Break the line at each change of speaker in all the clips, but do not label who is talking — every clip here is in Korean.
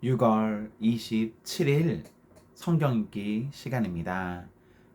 6월 27일 성경 읽기 시간입니다.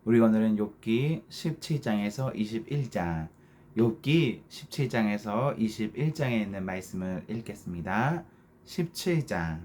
우리 오늘은 욥기 17장에서 21장, 욥기 17장에서 21장에 있는 말씀을 읽겠습니다. 17장.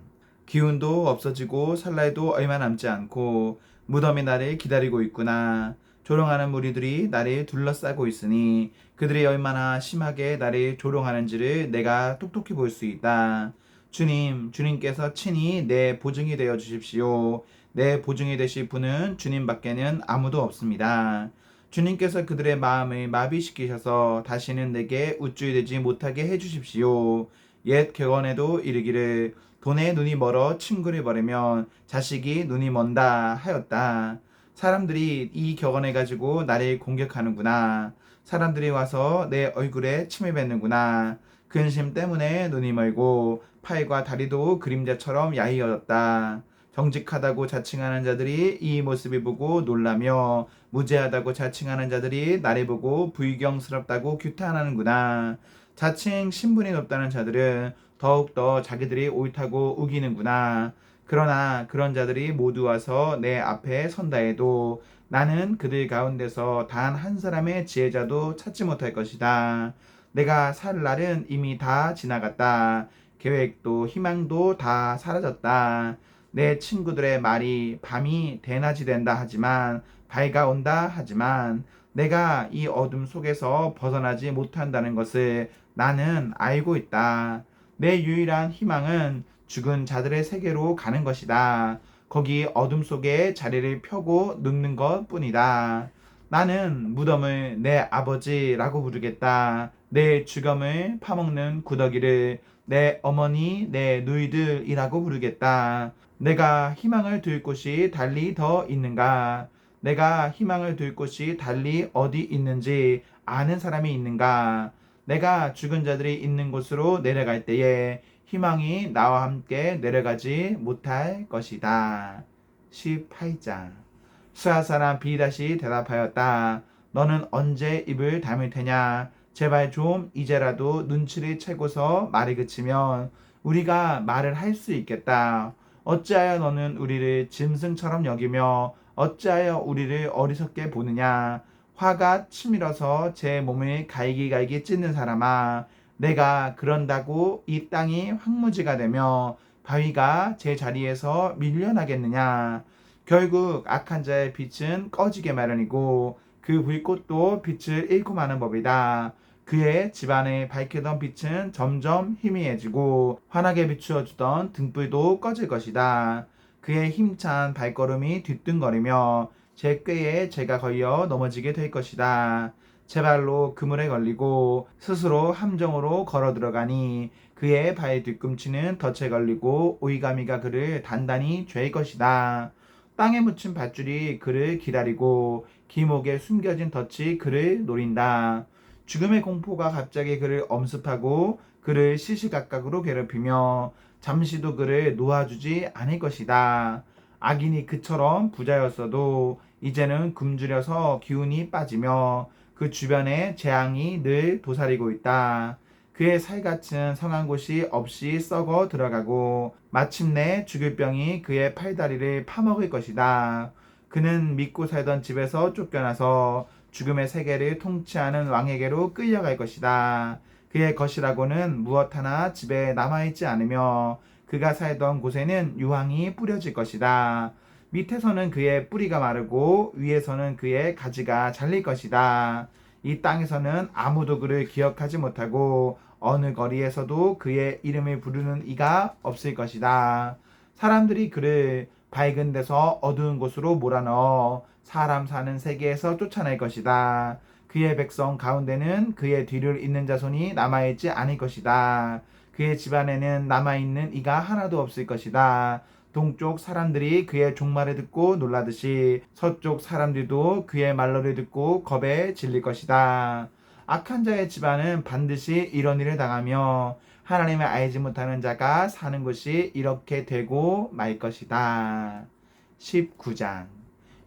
기운도 없어지고 살날도 얼마 남지 않고 무덤이 나를 기다리고 있구나. 조롱하는 무리들이 나를 둘러싸고 있으니 그들이 얼마나 심하게 나를 조롱하는지를 내가 똑똑히 볼 수 있다. 주님께서 친히 내 보증이 되어 주십시오. 내 보증이 되실 분은 주님밖에는 아무도 없습니다. 주님께서 그들의 마음을 마비시키셔서 다시는 내게 우쭐 되지 못하게 해주십시오. 옛 격언에도 이르기를 돈에 눈이 멀어 친구를 버리면 자식이 눈이 먼다 하였다. 사람들이 이 격언을 가지고 나를 공격하는구나. 사람들이 와서 내 얼굴에 침을 뱉는구나. 근심 때문에 눈이 멀고 팔과 다리도 그림자처럼 야위어졌다. 정직하다고 자칭하는 자들이 이 모습을 보고 놀라며 무죄하다고 자칭하는 자들이 나를 보고 불경스럽다고 규탄하는구나. 자칭 신분이 높다는 자들은 더욱더 자기들이 옳다고 우기는구나. 그러나 그런 자들이 모두 와서 내 앞에 선다 해도 나는 그들 가운데서 단 한 사람의 지혜자도 찾지 못할 것이다. 내가 살 날은 이미 다 지나갔다. 계획도 희망도 다 사라졌다. 내 친구들의 말이 밤이 대낮이 된다 하지만 밝아온다 하지만 내가 이 어둠 속에서 벗어나지 못한다는 것을 나는 알고 있다. 내 유일한 희망은 죽은 자들의 세계로 가는 것이다. 거기 어둠 속에 자리를 펴고 눕는 것 뿐이다. 나는 무덤을 내 아버지라고 부르겠다. 내 주검을 파먹는 구더기를 내 어머니, 내 누이들이라고 부르겠다. 내가 희망을 둘 곳이 달리 더 있는가? 내가 희망을 둘 곳이 달리 어디 있는지 아는 사람이 있는가? 내가 죽은 자들이 있는 곳으로 내려갈 때에 희망이 나와 함께 내려가지 못할 것이다. 18장. 수아 사람 비다시 대답하였다. 너는 언제 입을 다물 테냐? 제발 좀 이제라도 눈치를 채고서 말이 그치면 우리가 말을 할 수 있겠다. 어찌하여 너는 우리를 짐승처럼 여기며 어찌하여 우리를 어리석게 보느냐? 화가 치밀어서 제 몸을 갈기갈기 찢는 사람아, 내가 그런다고 이 땅이 황무지가 되며 바위가 제 자리에서 밀려나겠느냐? 결국 악한 자의 빛은 꺼지게 마련이고 그 불꽃도 빛을 잃고 마는 법이다. 그의 집안에 밝히던 빛은 점점 희미해지고 환하게 비추어 주던 등불도 꺼질 것이다. 그의 힘찬 발걸음이 뒤뚱거리며 제 꾀에 제가 걸려 넘어지게 될 것이다. 제 발로 그물에 걸리고 스스로 함정으로 걸어 들어가니 그의 발 뒤꿈치는 덫에 걸리고 오이가미가 그를 단단히 죄일 것이다. 땅에 묻힌 밧줄이 그를 기다리고 기목에 숨겨진 덫이 그를 노린다. 죽음의 공포가 갑자기 그를 엄습하고 그를 시시각각으로 괴롭히며 잠시도 그를 놓아주지 않을 것이다. 악인이 그처럼 부자였어도 이제는 굶주려서 기운이 빠지며 그 주변에 재앙이 늘 도사리고 있다. 그의 살같은 성한 곳이 없이 썩어 들어가고 마침내 죽을 병이 그의 팔다리를 파먹을 것이다. 그는 믿고 살던 집에서 쫓겨나서 죽음의 세계를 통치하는 왕에게로 끌려갈 것이다. 그의 것이라고는 무엇 하나 집에 남아있지 않으며 그가 살던 곳에는 유황이 뿌려질 것이다. 밑에서는 그의 뿌리가 마르고 위에서는 그의 가지가 잘릴 것이다. 이 땅에서는 아무도 그를 기억하지 못하고 어느 거리에서도 그의 이름을 부르는 이가 없을 것이다. 사람들이 그를 밝은 데서 어두운 곳으로 몰아넣어 사람 사는 세계에서 쫓아낼 것이다. 그의 백성 가운데는 그의 뒤를 잇는 자손이 남아있지 않을 것이다. 그의 집안에는 남아있는 이가 하나도 없을 것이다. 동쪽 사람들이 그의 종말을 듣고 놀라듯이 서쪽 사람들도 그의 말로를 듣고 겁에 질릴 것이다. 악한 자의 집안은 반드시 이런 일을 당하며 하나님을 알지 못하는 자가 사는 곳이 이렇게 되고 말 것이다. 19장.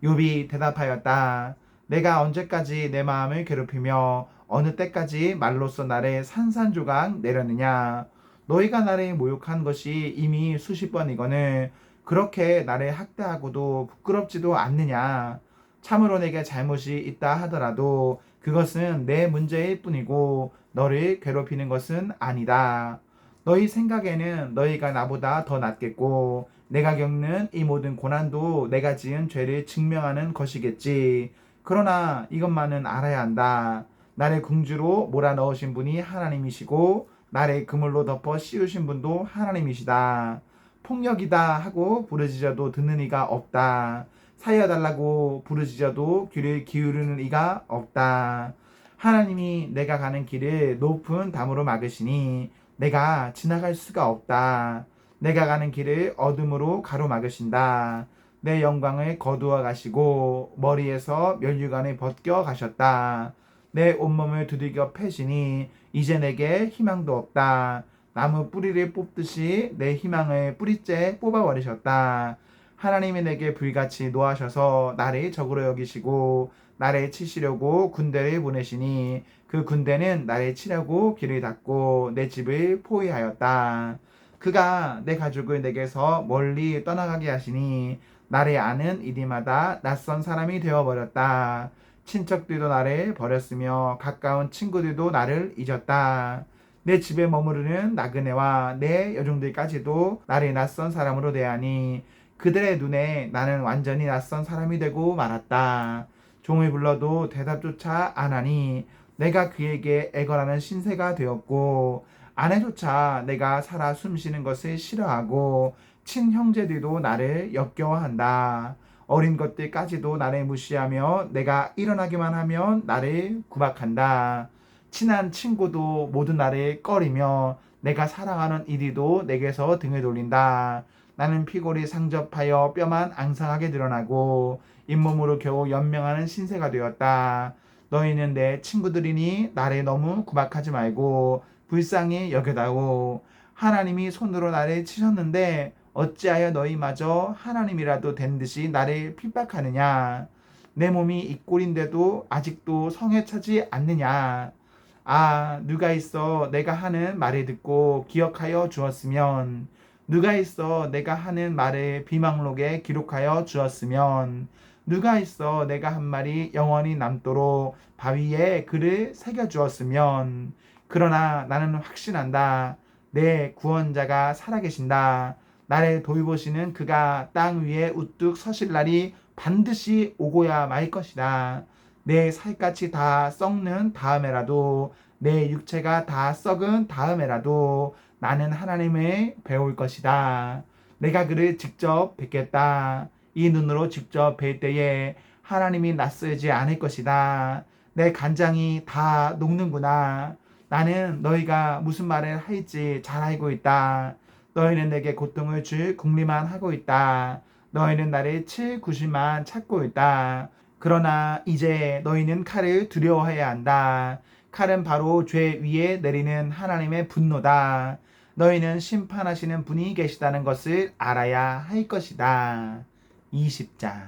욥이 대답하였다. 내가 언제까지 내 마음을 괴롭히며 어느 때까지 말로써 나를 산산조각 내려느냐? 너희가 나를 모욕한 것이 이미 수십 번이거늘 그렇게 나를 학대하고도 부끄럽지도 않느냐. 참으로 내게 잘못이 있다 하더라도 그것은 내 문제일 뿐이고 너를 괴롭히는 것은 아니다. 너희 생각에는 너희가 나보다 더 낫겠고 내가 겪는 이 모든 고난도 내가 지은 죄를 증명하는 것이겠지. 그러나 이것만은 알아야 한다. 나를 궁주로 몰아넣으신 분이 하나님이시고 나를 그물로 덮어 씌우신 분도 하나님이시다. 폭력이다 하고 부르짖어도 듣는 이가 없다. 살려달라고 부르짖어도 귀를 기울이는 이가 없다. 하나님이 내가 가는 길을 높은 담으로 막으시니 내가 지나갈 수가 없다. 내가 가는 길을 어둠으로 가로막으신다. 내 영광을 거두어 가시고 머리에서 면류관을 벗겨 가셨다. 내 온몸을 두들겨 패시니 이제 내게 희망도 없다. 나무 뿌리를 뽑듯이 내 희망을 뿌리째 뽑아버리셨다. 하나님이 내게 불같이 노하셔서 나를 적으로 여기시고 나를 치시려고 군대를 보내시니 그 군대는 나를 치려고 길을 닫고 내 집을 포위하였다. 그가 내 가족을 내게서 멀리 떠나가게 하시니 나를 아는 이리마다 낯선 사람이 되어버렸다. 친척들도 나를 버렸으며 가까운 친구들도 나를 잊었다. 내 집에 머무르는 나그네와 내 여종들까지도 나를 낯선 사람으로 대하니 그들의 눈에 나는 완전히 낯선 사람이 되고 말았다. 종을 불러도 대답조차 안 하니 내가 그에게 애걸하는 신세가 되었고 아내조차 내가 살아 숨쉬는 것을 싫어하고 친형제들도 나를 역겨워한다. 어린 것들까지도 나를 무시하며 내가 일어나기만 하면 나를 구박한다. 친한 친구도 모두 나를 꺼리며 내가 사랑하는 이리도 내게서 등을 돌린다. 나는 피골이 상접하여 뼈만 앙상하게 드러나고 잇몸으로 겨우 연명하는 신세가 되었다. 너희는 내 친구들이니 나를 너무 구박하지 말고 불쌍히 여겨다오. 하나님이 손으로 나를 치셨는데 어찌하여 너희마저 하나님이라도 된 듯이 나를 핍박하느냐. 내 몸이 이 꼴인데도 아직도 성에 차지 않느냐. 아, 누가 있어 내가 하는 말을 듣고 기억하여 주었으면, 누가 있어 내가 하는 말을 비망록에 기록하여 주었으면, 누가 있어 내가 한 말이 영원히 남도록 바위에 글을 새겨 주었으면. 그러나 나는 확신한다. 내 구원자가 살아계신다. 나를 돌보시는 그가 땅 위에 우뚝 서실 날이 반드시 오고야 말 것이다. 내 살갗이 다 썩는 다음에라도, 내 육체가 다 썩은 다음에라도 나는 하나님을 배울 것이다. 내가 그를 직접 뵙겠다. 이 눈으로 직접 뵐 때에 하나님이 낯설지 않을 것이다. 내 간장이 다 녹는구나. 나는 너희가 무슨 말을 할지 잘 알고 있다. 너희는 내게 고통을 줄 궁리만 하고 있다. 너희는 나를 칠 구실만 찾고 있다. 그러나 이제 너희는 칼을 두려워해야 한다. 칼은 바로 죄 위에 내리는 하나님의 분노다. 너희는 심판하시는 분이 계시다는 것을 알아야 할 것이다. 20장.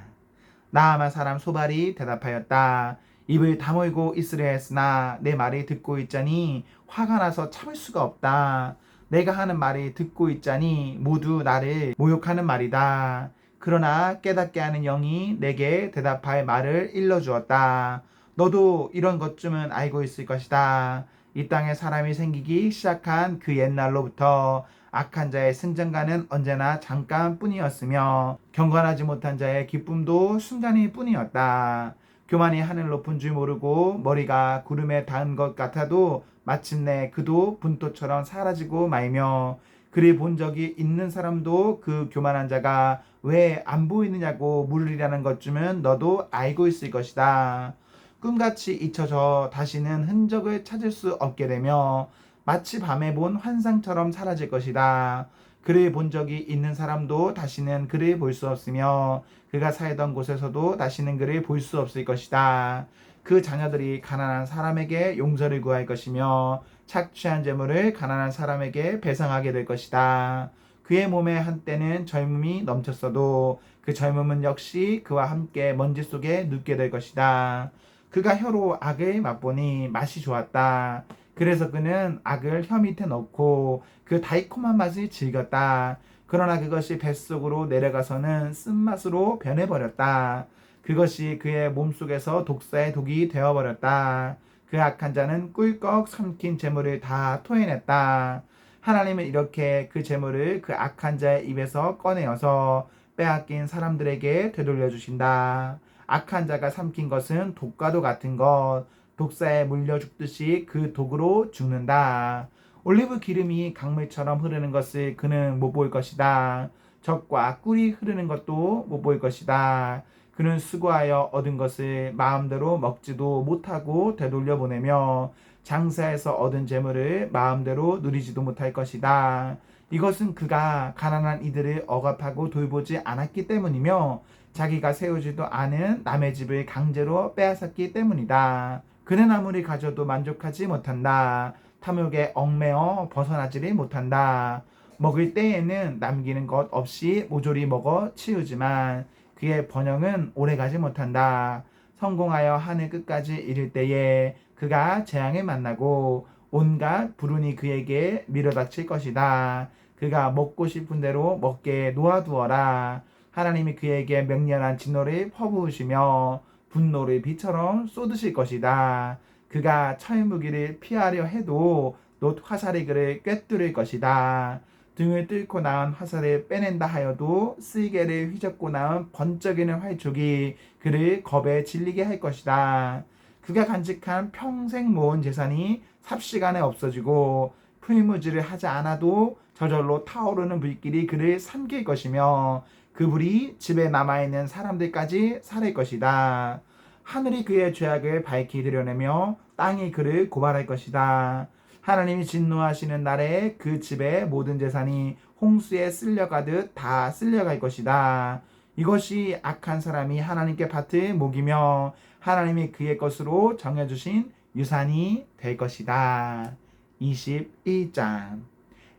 나아만 사람 소발이 대답하였다. 입을 다물고 있으려 했으나 내 말이 듣고 있자니 화가 나서 참을 수가 없다. 내가 하는 말이 듣고 있자니 모두 나를 모욕하는 말이다. 그러나 깨닫게 하는 영이 내게 대답할 말을 일러주었다. 너도 이런 것쯤은 알고 있을 것이다. 이 땅에 사람이 생기기 시작한 그 옛날로부터 악한 자의 승전가는 언제나 잠깐뿐이었으며 경건하지 못한 자의 기쁨도 순간일 뿐이었다. 교만이 하늘 높은 줄 모르고 머리가 구름에 닿은 것 같아도 마침내 그도 분토처럼 사라지고 말며, 그리 본 적이 있는 사람도 그 교만한 자가 왜 안 보이느냐고 물으리라는 것쯤은 너도 알고 있을 것이다. 꿈같이 잊혀져 다시는 흔적을 찾을 수 없게 되며 마치 밤에 본 환상처럼 사라질 것이다. 그를 본 적이 있는 사람도 다시는 그를 볼 수 없으며 그가 살던 곳에서도 다시는 그를 볼 수 없을 것이다. 그 자녀들이 가난한 사람에게 용서를 구할 것이며 착취한 재물을 가난한 사람에게 배상하게 될 것이다. 그의 몸에 한때는 젊음이 넘쳤어도 그 젊음은 역시 그와 함께 먼지 속에 눕게 될 것이다. 그가 혀로 악을 맛보니 맛이 좋았다. 그래서 그는 악을 혀 밑에 넣고 그 달콤한 맛을 즐겼다. 그러나 그것이 뱃속으로 내려가서는 쓴맛으로 변해버렸다. 그것이 그의 몸속에서 독사의 독이 되어버렸다. 그 악한 자는 꿀꺽 삼킨 재물을 다 토해냈다. 하나님은 이렇게 그 재물을 그 악한 자의 입에서 꺼내어서 빼앗긴 사람들에게 되돌려 주신다. 악한 자가 삼킨 것은 독과도 같은 것, 독사에 물려 죽듯이 그 독으로 죽는다. 올리브 기름이 강물처럼 흐르는 것을 그는 못 볼 것이다. 젖과 꿀이 흐르는 것도 못 볼 것이다. 그는 수고하여 얻은 것을 마음대로 먹지도 못하고 되돌려 보내며 장사해서 얻은 재물을 마음대로 누리지도 못할 것이다. 이것은 그가 가난한 이들을 억압하고 돌보지 않았기 때문이며 자기가 세우지도 않은 남의 집을 강제로 빼앗았기 때문이다. 그는 아무리 가져도 만족하지 못한다. 탐욕에 얽매어 벗어나지를 못한다. 먹을 때에는 남기는 것 없이 모조리 먹어 치우지만 그의 번영은 오래가지 못한다. 성공하여 하늘 끝까지 이를 때에 그가 재앙을 만나고 온갖 불운이 그에게 밀어닥칠 것이다. 그가 먹고 싶은 대로 먹게 놓아두어라. 하나님이 그에게 맹렬한 진노를 퍼부으시며 분노를 비처럼 쏟으실 것이다. 그가 철무기를 피하려 해도 놋 화살이 그를 꿰뚫을 것이다. 등을 뚫고 나온 화살을 빼낸다 하여도 쓸개를 휘젓고 나온 번쩍이는 활촉이 그를 겁에 질리게 할 것이다. 그가 간직한 평생 모은 재산이 삽시간에 없어지고 풀무지를 하지 않아도 저절로 타오르는 불길이 그를 삼킬 것이며 그 불이 집에 남아있는 사람들까지 살릴 것이다. 하늘이 그의 죄악을 밝히 드러내며 땅이 그를 고발할 것이다. 하나님이 진노하시는 날에 그 집의 모든 재산이 홍수에 쓸려가듯 다 쓸려갈 것이다. 이것이 악한 사람이 하나님께 밭을 먹이며 하나님이 그의 것으로 정해주신 유산이 될 것이다. 21장.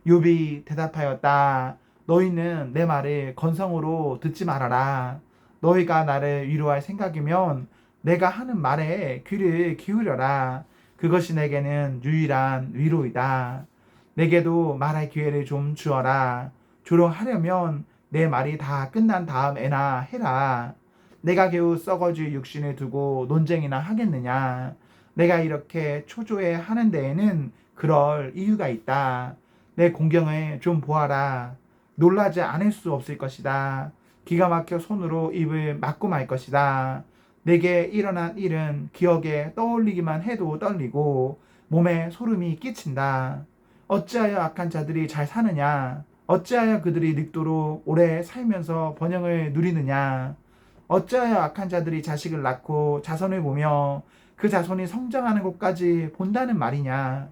욥이 대답하였다. 너희는 내 말을 건성으로 듣지 말아라. 너희가 나를 위로할 생각이면 내가 하는 말에 귀를 기울여라. 그것이 내게는 유일한 위로이다. 내게도 말할 기회를 좀 주어라. 조롱하려면 내 말이 다 끝난 다음에나 해라. 내가 겨우 썩어질 육신을 두고 논쟁이나 하겠느냐. 내가 이렇게 초조해 하는 데에는 그럴 이유가 있다. 내 공경을 좀 보아라. 놀라지 않을 수 없을 것이다. 기가 막혀 손으로 입을 막고 말 것이다. 내게 일어난 일은 기억에 떠올리기만 해도 떨리고 몸에 소름이 끼친다. 어찌하여 악한 자들이 잘 사느냐? 어찌하여 그들이 늙도록 오래 살면서 번영을 누리느냐? 어찌하여 악한 자들이 자식을 낳고 자손을 보며 그 자손이 성장하는 것까지 본다는 말이냐?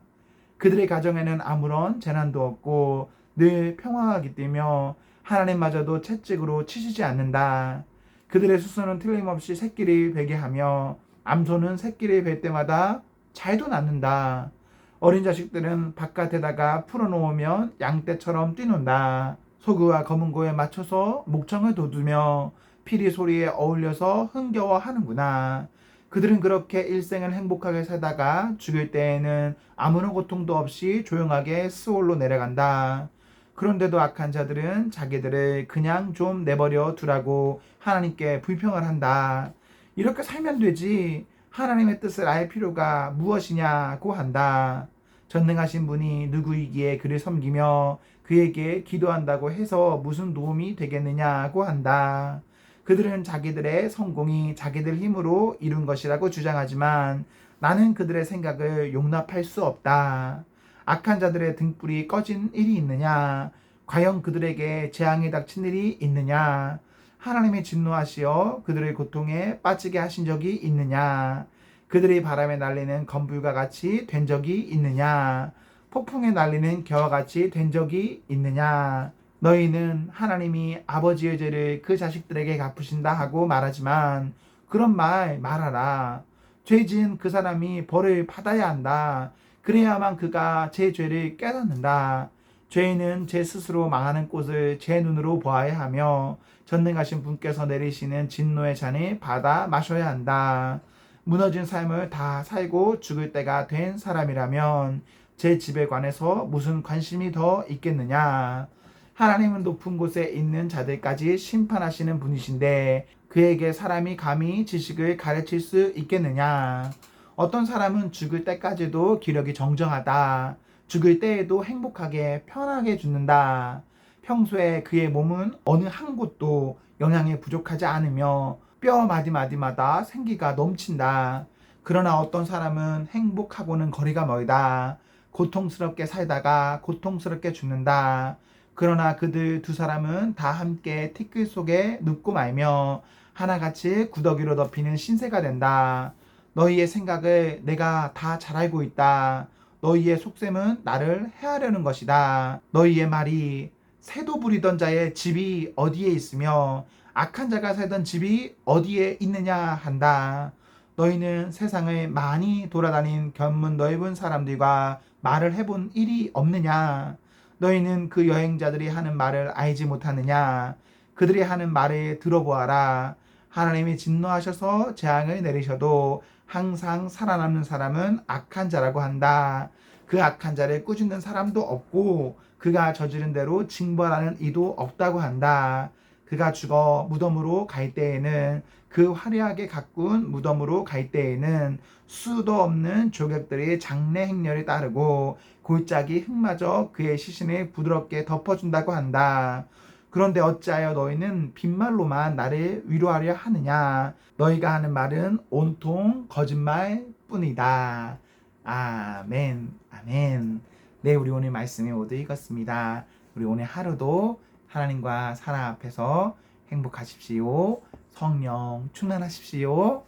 그들의 가정에는 아무런 재난도 없고 늘 평화가 깃들며 하나님마저도 채찍으로 치시지 않는다. 그들의 수소는 틀림없이 새끼를 베게 하며 암소는 새끼를 뵐 때마다 잘도 낳는다. 어린 자식들은 바깥에다가 풀어놓으면 양떼처럼 뛰논다. 소그와 검은고에 맞춰서 목청을 돋우며 피리 소리에 어울려서 흥겨워하는구나. 그들은 그렇게 일생을 행복하게 살다가 죽을 때에는 아무런 고통도 없이 조용하게 스올로 내려간다. 그런데도 악한 자들은 자기들을 그냥 좀 내버려 두라고 하나님께 불평을 한다. 이렇게 살면 되지. 하나님의 뜻을 알 필요가 무엇이냐고 한다. 전능하신 분이 누구이기에 그를 섬기며 그에게 기도한다고 해서 무슨 도움이 되겠느냐고 한다. 그들은 자기들의 성공이 자기들 힘으로 이룬 것이라고 주장하지만 나는 그들의 생각을 용납할 수 없다. 악한 자들의 등불이 꺼진 일이 있느냐? 과연 그들에게 재앙이 닥친 일이 있느냐? 하나님이 진노하시어 그들의 고통에 빠지게 하신 적이 있느냐? 그들이 바람에 날리는 검불과 같이 된 적이 있느냐? 폭풍에 날리는 겨와 같이 된 적이 있느냐? 너희는 하나님이 아버지의 죄를 그 자식들에게 갚으신다 하고 말하지만 그런 말 말하라. 죄 지은 그 사람이 벌을 받아야 한다. 그래야만 그가 제 죄를 깨닫는다. 죄인은 제 스스로 망하는 꼴을 제 눈으로 보아야 하며 전능하신 분께서 내리시는 진노의 잔을 받아 마셔야 한다. 무너진 삶을 다 살고 죽을 때가 된 사람이라면 제 집에 관해서 무슨 관심이 더 있겠느냐. 하나님은 높은 곳에 있는 자들까지 심판하시는 분이신데 그에게 사람이 감히 지식을 가르칠 수 있겠느냐. 어떤 사람은 죽을 때까지도 기력이 정정하다. 죽을 때에도 행복하게 편하게 죽는다. 평소에 그의 몸은 어느 한 곳도 영양에 부족하지 않으며 뼈 마디마디마다 생기가 넘친다. 그러나 어떤 사람은 행복하고는 거리가 멀다. 고통스럽게 살다가 고통스럽게 죽는다. 그러나 그들 두 사람은 다 함께 티끌 속에 눕고 말며 하나같이 구더기로 덮이는 신세가 된다. 너희의 생각을 내가 다 잘 알고 있다. 너희의 속셈은 나를 해하려는 것이다. 너희의 말이 새도 부리던 자의 집이 어디에 있으며 악한 자가 살던 집이 어디에 있느냐 한다. 너희는 세상을 많이 돌아다닌 견문 넓은 사람들과 말을 해본 일이 없느냐. 너희는 그 여행자들이 하는 말을 알지 못하느냐. 그들이 하는 말을 들어보아라. 하나님이 진노하셔서 재앙을 내리셔도 항상 살아남는 사람은 악한 자라고 한다. 그 악한 자를 꾸짖는 사람도 없고 그가 저지른 대로 징벌하는 이도 없다고 한다. 그가 죽어 무덤으로 갈 때에는 그 화려하게 가꾼 무덤으로 갈 때에는 수도 없는 조격들이 장래 행렬에 따르고 골짜기 흙마저 그의 시신을 부드럽게 덮어준다고 한다. 그런데 어찌하여 너희는 빈말로만 나를 위로하려 하느냐. 너희가 하는 말은 온통 거짓말뿐이다. 아멘. 아멘. 네, 우리 오늘 말씀이 모두 읽었습니다. 우리 오늘 하루도 하나님과 사랑 앞에서 행복하십시오. 성령 충만하십시오.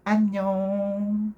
안녕.